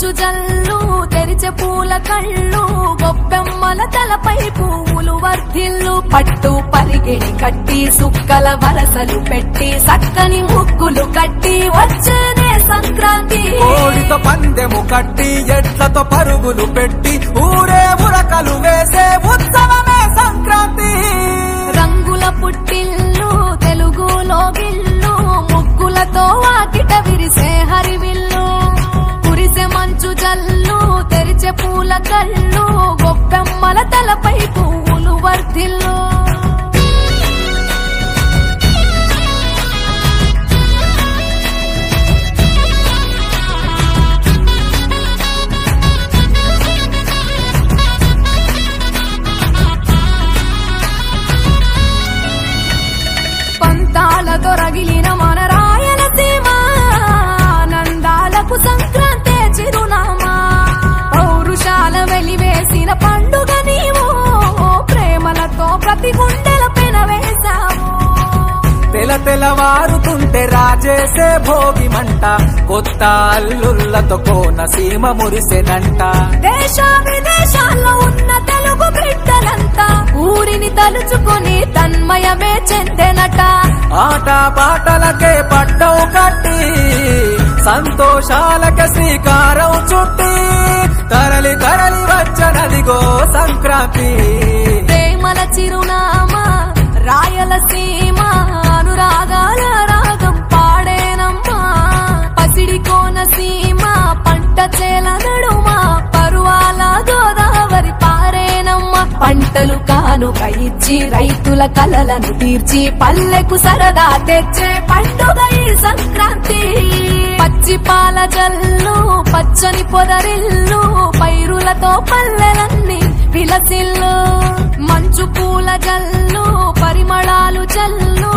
మంచు జల్లు తెరిచే పూల కళ్ళు గొప్పెమ్మల తలపై పువ్వులు వర్ధిల్లు పట్టు పరిగిడి కట్టి సుక్కల వరసలు పెట్టి సక్కని ముగ్గులు కట్టి వచ్చేనే సంక్రాంతి కోడితో పందెము కట్టి ఎట్లతో పరుగులు పెట్టి ఊరే ఉరకలు వేసే ఉత్సవమే సంక్రాంతి రంగుల పుట్టిల్లు తెలుగులో గిల్లు ముగ్గులతో వాకిట విరిసే హరివిల్లు కురిసే మంచు జల్లు తెరిచే పూల కళ్ళు గొప్పెమ్మల తలపై పువ్వులు వర్ధిల్లు పంతాలతో రగిలిన మన రాయలసీమ నందాలకు సంక్రాంతే చిరునామా పౌరుషాల వెలివేసిన పండుగ నీవు ప్రేమలతో ప్రతి గుండెల పెనవేశావు తెలవారుతుంటే రాజేసే భోగి మంట కొత్త అల్లుళ్లతో కోనసీమ మురిసెనంట దేశ విదేశాల్లో ఉన్న తెలుగు బిడ్డలంతా ఊరిని తలుచుకుని తన్మయమే చెందెనట ఆట పాటలకే పట్టవు కట్టి సంతోషాలకే శ్రీకారం చుట్టి తరలి తరలి వచ్చనదిగో సంక్రాంతి ప్రేమల చిరునామా రాయలసీమ అనురాగాల రాగం పాడేనమ్మా పసిడి కోనసీమ పంట చేల నడుమా పరువాల గోదావరి పారేనమ్మా పంటలు కానుక ఇచ్చి రైతుల కలలను తీర్చి పల్లెకు సరదా తెచ్చే పండుగ ఈ సంక్రాంతి పచ్చి పాల జల్లు పచ్చని పొదరిల్లు పైరులతో పల్లెలన్నీ విలసిల్లు మంచు పూల జల్లు పరిమళాలు చల్లు